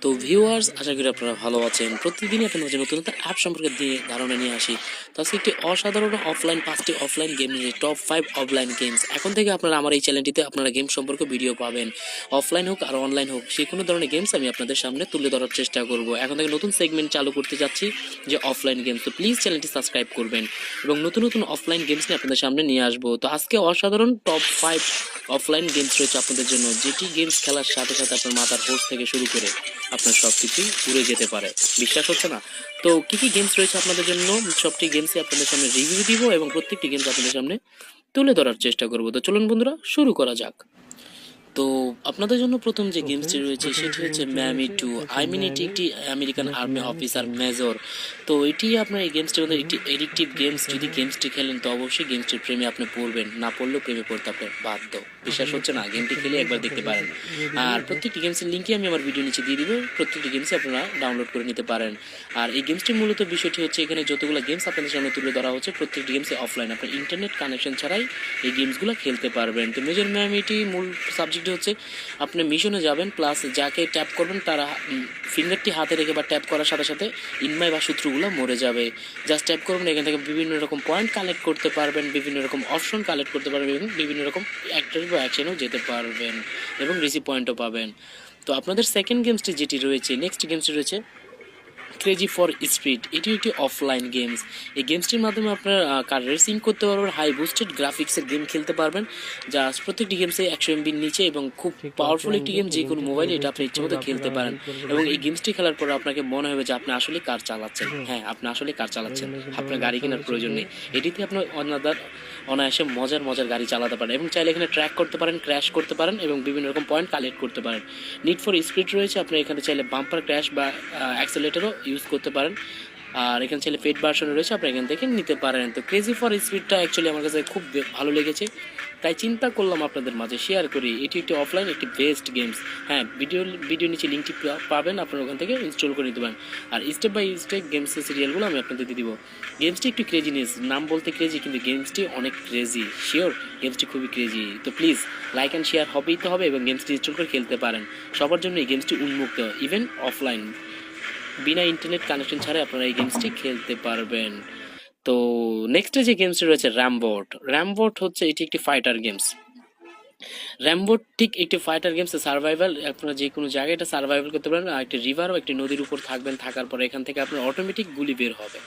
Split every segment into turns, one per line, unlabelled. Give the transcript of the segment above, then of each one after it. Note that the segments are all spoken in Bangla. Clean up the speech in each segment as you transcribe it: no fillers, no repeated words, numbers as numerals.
তো ভিউয়ার্স, আশা করি আপনারা ভালো আছেন। প্রতিদিনই আপনাদের মাঝে নতুন নতুন অ্যাপ সম্পর্কে ধারণা নিয়ে আসি। তো আজকে একটি অসাধারণ অফলাইন ৫টি অফলাইন গেম নিয়ে টপ 5 অফলাইন গেমস। এখন থেকে আপনারা আমার এই চ্যানেলটিতে আপনারা গেম সম্পর্কে ভিডিও পাবেন। অফলাইন হোক আর অনলাইন হোক, যে কোনো ধরনের গেমস আমি আপনাদের সামনে তুলে ধরার চেষ্টা করব। এখন থেকে নতুন সেগমেন্ট চালু করতে যাচ্ছি, যে অফলাইন গেমস। তো প্লিজ চ্যানেলটি সাবস্ক্রাইব করবেন এবং নতুন নতুন অফলাইন গেমস নিয়ে আপনাদের সামনে নিয়ে আসবো। তো আজকে অসাধারণ টপ 5 অফলাইন গেমস রয়েছে আপনাদের জন্য, যেটি গেমস খেলার সাথে সাথে আপনার মাথার হোশ থেকে শুরু করে আপনার সবকিছু উড়ে যেতে পারে। বিশ্বাস হচ্ছে না? তো কি কি গেমস রয়েছে আপনাদের জন্য, সবটি গেমসই আপনাদের সামনে রিভিউ দিব এবং প্রত্যেকটি গেমস আপনাদের সামনে তুলে ধরার চেষ্টা করব। তো চলুন বন্ধুরা, শুরু করা যাক। তো আপনাদের জন্য প্রথম যে গেমসটি রয়েছে সেটি হচ্ছে ম্যামি টু। আই মিন এটি একটি আমেরিকান আর্মি অফিসার মেজর। তো এটি আপনার এই গেমসটির মধ্যে একটি এডিকটিভ গেমস। যদি গেমসটি খেলেন তো অবশ্যই গেমসটির প্রেমে আপনি পড়বেন, না পড়লেও প্রেমে পড়তে আপনি বাধ্য। বিশ্বাস হচ্ছে না? গেমটি খেলে একবার দেখতে পারেন। আর প্রত্যেকটি গেমসের লিঙ্কই আমি আমার ভিডিও নিচে দিয়ে দিব, প্রত্যেকটি গেমসই আপনারা ডাউনলোড করে নিতে পারেন। আর এই গেমসটির মূলত বিষয়টি হচ্ছে, এখানে যতগুলো গেমস আপনাদের সামনে তুলে ধরা হচ্ছে প্রত্যেকটি গেমসই অফলাইন, আপনার ইন্টারনেট কানেকশন ছাড়াই এই গেমসগুলো খেলতে পারবেন। তো মেজর ম্যামিটি মূল সাবজেক্ট হচ্ছে আপনি মিশনে যাবেন, প্লাস যাকে ট্যাপ করবেন তারা ফিঙ্গারটি হাতে রেখে বা ট্যাপ করার সাথে সাথে ইনমাই বা শত্রুগুলো মরে যাবে। জাস্ট ট্যাপ করবেন, এখান থেকে বিভিন্ন রকম পয়েন্ট কালেক্ট করতে পারবেন, বিভিন্ন রকম অপশন কালেক্ট করতে পারবেন এবং বিভিন্ন রকম অ্যাক্টর বা অ্যাকশনেও যেতে পারবেন এবং রিসিভ পয়েন্টও পাবেন। তো আপনাদের সেকেন্ড গেমসটি যেটি রয়েছে, নেক্সট গেমসটি রয়েছে ক্রেজি ফর স্পিড। এটি একটি অফলাইন গেমস। এই গেমসটির মাধ্যমে আপনার কার রেসিং করতে পারবেন, হাই বুস্টেড গ্রাফিক্সের গেম খেলতে পারবেন, যা প্রত্যেকটি গেমসে 100 MB-র নিচে এবং খুব পাওয়ারফুল একটি গেম। যে কোনো মোবাইলে এটা আপনি ইচ্ছেমতো খেলতে পারেন এবং এই গেমসটি খেলার পর আপনাকে মনে হবে যে আপনি আসলে কার চালাচ্ছেন। হ্যাঁ, আপনি আসলে কার চালাচ্ছেন, আপনার গাড়ি কেনার প্রয়োজন নেই। এটিতে আপনি অনায়াসে মজার গাড়ি চালাতে পারেন এবং চাইলে এখানে ট্র্যাক করতে পারেন, ক্র্যাশ করতে পারেন এবং বিভিন্ন রকম পয়েন্ট কালেক্ট করতে পারেন। নিড ফর স্পিড রয়েছে, আপনি এখানে চাইলে বাম্পার ক্র্যাশ বা অ্যাক্সেলেটরও ইউজ করতে পারেন। আর এখানে চাইলে পেড ভার্সন রয়েছে, আপনি এখান থেকে নিতে পারেন। তো ক্রেজি ফর স্পিডটা অ্যাকচুয়ালি আমার কাছে খুব ভালো লেগেছে, তাই চিন্তা করলাম আপনাদের মাঝে শেয়ার করি। এটি একটি অফলাইন একটি বেস্ট গেমস। হ্যাঁ, ভিডিও নিচে লিঙ্কটি পাবেন, আপনারা ওখান থেকে ইনস্টল করে নিতে পারেন। আর স্টেপ বাই স্টেপ গেমসের সিরিয়ালগুলো আমি আপনাদের দিয়ে দিব। গেমসটি একটু ক্রেজিনেস, নাম বলতে ক্রেজি, কিন্তু গেমসটি অনেক ক্রেজি। শিওর, গেমসটি খুবই ক্রেজি। তো প্লিজ লাইক অ্যান্ড শেয়ার হবেই তো হবে এবং গেমসটি ইনস্টল করে খেলতে পারেন। সবার জন্য এই গেমসটি উন্মুক্ত, ইভেন অফলাইন, বিনা ইন্টারনেট কানেকশন ছাড়াই আপনারা এই গেমসটি খেলতে পারবেন। তো নেক্সটে যে গেমসটি রয়েছে র্যামবোট। র্যামবোট হচ্ছে এটি একটি ফাইটার গেমস। র্যামবোট ঠিক একটি ফাইটার গেমস, সার্ভাইভাল। আপনারা যে কোনো জায়গায় এটা সার্ভাইভাল করতে পারেন। আর একটি রিভার ও একটি নদীর উপর থাকবেন, থাকার পরে এখান থেকে আপনার অটোমেটিক গুলি বের হবে।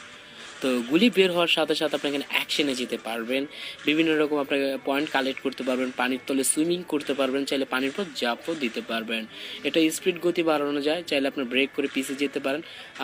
তো গুলি বের হওয়ার সাথে সাথে আপনি এখানে অ্যাকশনে যেতে পারবেন, বিভিন্ন রকম আপনাকে পয়েন্ট কালেক্ট করতে পারবেন, পানির তলে সুইমিং করতে পারবেন, চাইলে পানির পর জাম্পও দিতে পারবেন। এটা স্পিড গতি বাড়ানো যায়, চাইলে আপনার ব্রেক করে পিছিয়ে যেতে পারেন।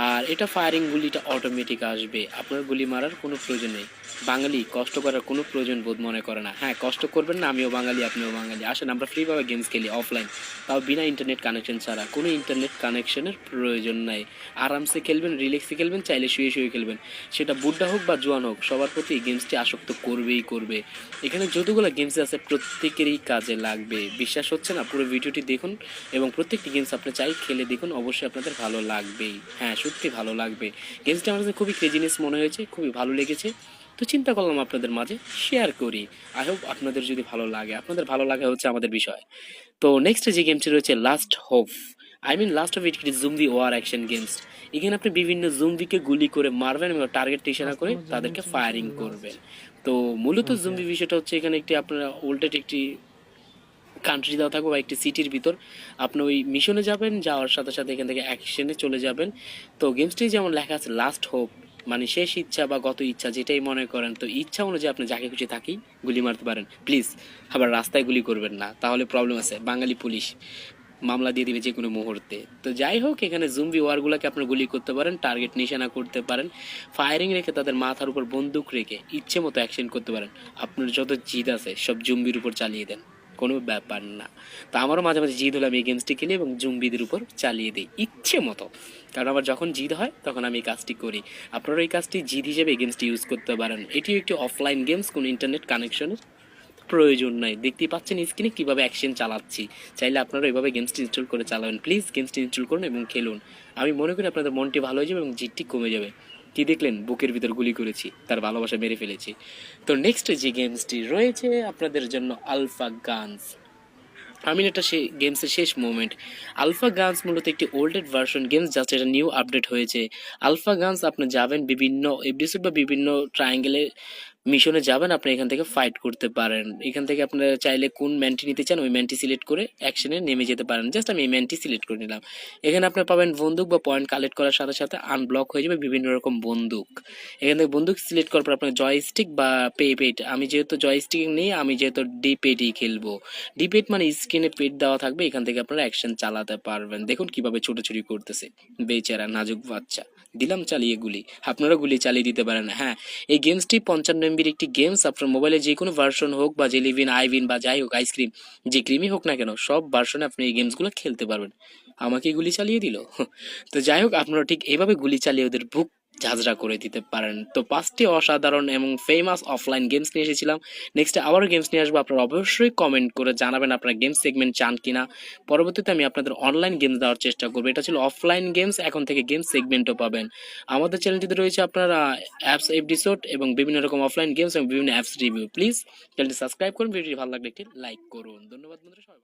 আর এটা ফায়ারিং গুলিটা অটোমেটিক আসবে, আপনার গুলি মারার কোনো প্রয়োজন নেই। বাঙালি কষ্ট করার কোনো প্রয়োজন বোধ মনে করে না। হ্যাঁ, কষ্ট করবেন না, আমিও বাঙালি, আপনিও বাঙালি। আসেন আমরা ফ্রিভাবে গেমস খেলি অফলাইন, তাও বিনা ইন্টারনেট কানেকশন ছাড়া। কোনো ইন্টারনেট কানেকশনের প্রয়োজন নাই, আরামসে খেলবেন, রিল্যাক্সে খেলবেন, চাইলে শুয়ে শুয়ে খেলবেন। সেটা বুড্ঢা হোক বা জোয়ান হোক, সবার প্রতি এই গেমসটি আসক্ত করবেই করবে। এখানে যতগুলো গেমস আছে প্রত্যেকেরই কাজে লাগবে। বিশ্বাস হচ্ছে না? পুরো ভিডিওটি দেখুন এবং প্রত্যেকটি গেমস আপনি চাই খেলে দেখুন, অবশ্যই আপনাদের ভালো লাগবেই। হ্যাঁ, সত্যি ভালো লাগবে। গেমসটি আমার কাছে খুবই ক্রেজিনেস মনে হয়েছে, খুবই ভালো লেগেছে। তো চিন্তা করলাম আপনাদের মাঝে শেয়ার করি। আই হোপ আপনাদের যদি ভালো লাগে, আপনাদের ভালো লাগা হচ্ছে আমাদের বিষয়। তো নেক্সট যে গেমটি রয়েছে last hope. Last of it zombie war action games. এখানে আপনি বিভিন্ন জুম্বিকে গুলি করে মারবেন এবং টার্গেট নিশানা করে তাদেরকে ফায়ারিং করবেন। তো মূলত জুম্বি বিষয়টা হচ্ছে, এখানে একটি আপনার উল্টেট একটি কান্ট্রি দেওয়া থাকবে বা একটি সিটির ভিতর আপনি ওই মিশনে যাবেন, যাওয়ার সাথে সাথে এখান থেকে অ্যাকশনে চলে যাবেন। তো গেমসটি যেমন লেখা আছে লাস্ট হোপ, মানে শেষ ইচ্ছা বা গত ইচ্ছা যেটাই মনে করেন। তো ইচ্ছা অনুযায়ী আপনি যাকে খুশি থাকেই গুলি মারতে পারেন। প্লিজ আবার রাস্তায় গুলি করবেন না, তাহলে প্রবলেম আছে, বাঙালি পুলিশ মামলা দিয়ে দিবে যে কোনো মুহূর্তে। তো যাই হোক, এখানে জুম্বি ওয়ারগুলোকে আপনার গুলি করতে পারেন, টার্গেট নিশানা করতে পারেন, ফায়ারিং রেখে তাদের মাথার উপর বন্দুক রেখে ইচ্ছে মতো অ্যাকশন করতে পারেন। আপনার যত জিদ আছে সব জুম্বির উপর চালিয়ে দেন, কোনো ব্যাপার না। তো আমারও মাঝে মাঝে জিদ হলে আমি এই গেমসটি খেলি এবং জুম্বিদের উপর চালিয়ে দিই ইচ্ছে মতো, কারণ আমার যখন জিদ হয় তখন আমি এই কাজটি করি। আপনারা এই কাজটি জিদ হিসেবে এই গেমসটি ইউজ করতে পারেন। এটিও একটি অফলাইন গেমস, কোনো ইন্টারনেট কানেকশনের প্রয়োজন নাই। দেখতেই পাচ্ছেন স্ক্রিনে কিভাবে অ্যাকশন চালাচ্ছি, চাইলে আপনারা এভাবে গেমসটি ইনস্টল করে চালাবেন। প্লিজ গেমসটি ইনস্টল করুন এবং খেলুন। আমি মনে করি আপনাদের মনটি ভালো হয়ে যাবে এবং জিদটি কমে যাবে। কি দেখলেন? বুকের ভিতর গুলি করেছি, তার ভালোবাসা মেরে ফেলেছি। তো নেক্সট যে গেমসটি রয়েছে আপনাদের জন্য আলফা গানস। এটা গেমসের শেষ মুভমেন্ট। আলফা গানস মূলত একটি ওল্ডেড ভার্সন গেমস, জাস্ট এটা নিউ আপডেট হয়েছে। আলফা গানস আপনি যাবেন বিভিন্ন এপিসোড বা বিভিন্ন ট্রায়াঙ্গেলে মিশনে যাবেন, আপনি এখান থেকে ফাইট করতে পারেন। এখান থেকে আপনারা চাইলে কোন ম্যানটি নিতে চান ওই ম্যানটি সিলেক্ট করে অ্যাকশনে নেমে যেতে পারেন। জাস্ট আমি এই ম্যানটি সিলেক্ট করে নিলাম। এখানে আপনি পাবেন বন্দুক বা পয়েন্ট কালেক্ট করার সাথে সাথে আনব্লক হয়ে যাবে বিভিন্ন রকম বন্দুক। এখান থেকে বন্দুক সিলেক্ট করার পর আপনার জয়স্টিক বা পেট, আমি যেহেতু জয়স্টিক নেই, আমি যেহেতু ডিপেডই খেলবো। ডিপেড মানে স্ক্রিনে পেট দেওয়া থাকবে, এখান থেকে আপনারা অ্যাকশন চালাতে পারবেন। দেখুন কিভাবে ছোটাছুটি করতেছে বেচারা নাজুক বাচ্চা। দিলাম চালিয়ে গুলি, আপনারা গুলি চালিয়ে দিতে পারেন। হ্যাঁ, এই গেমসটি 55 MBর একটি গেমস। আপনার মোবাইলে যে কোনো ভার্সন হোক বা জেলিভিন আইভিন বা যাই হোক আইসক্রিম, যে ক্রিমই হোক না কেন, সব ভার্সনে আপনি এই গেমসগুলো খেলতে পারবেন। আমাকে গুলি চালিয়ে দিল। তো যাই হোক, আপনারা ঠিক এইভাবে গুলি চালিয়ে ওদের বুক ঝাঁঝরা করে দিতে পারেন। তো 5টি অসাধারণ এবং ফেমাস অফলাইন গেমস নিয়ে এসেছিলাম। নেক্সটে আবারও গেমস নিয়ে আসবো। আপনারা অবশ্যই কমেন্ট করে জানাবেন আপনারা গেম সেগমেন্ট চান কিনা। পরবর্তীতে আমি আপনাদের অনলাইন গেমস দেওয়ার চেষ্টা করবো। এটা ছিল অফলাইন গেমস, এখন থেকে গেম সেগমেন্টও পাবেন। আমাদের চ্যানেলটিতে রয়েছে আপনারা অ্যাপস এপিসোড এবং বিভিন্ন রকম অফলাইন গেমস এবং বিভিন্ন অ্যাপস রিভিউ। প্লিজ চ্যানেলটি সাবস্ক্রাইব করুন, ভিডিওটি ভালো লাগলে একটি লাইক করুন। ধন্যবাদ বন্ধুরা, সবাই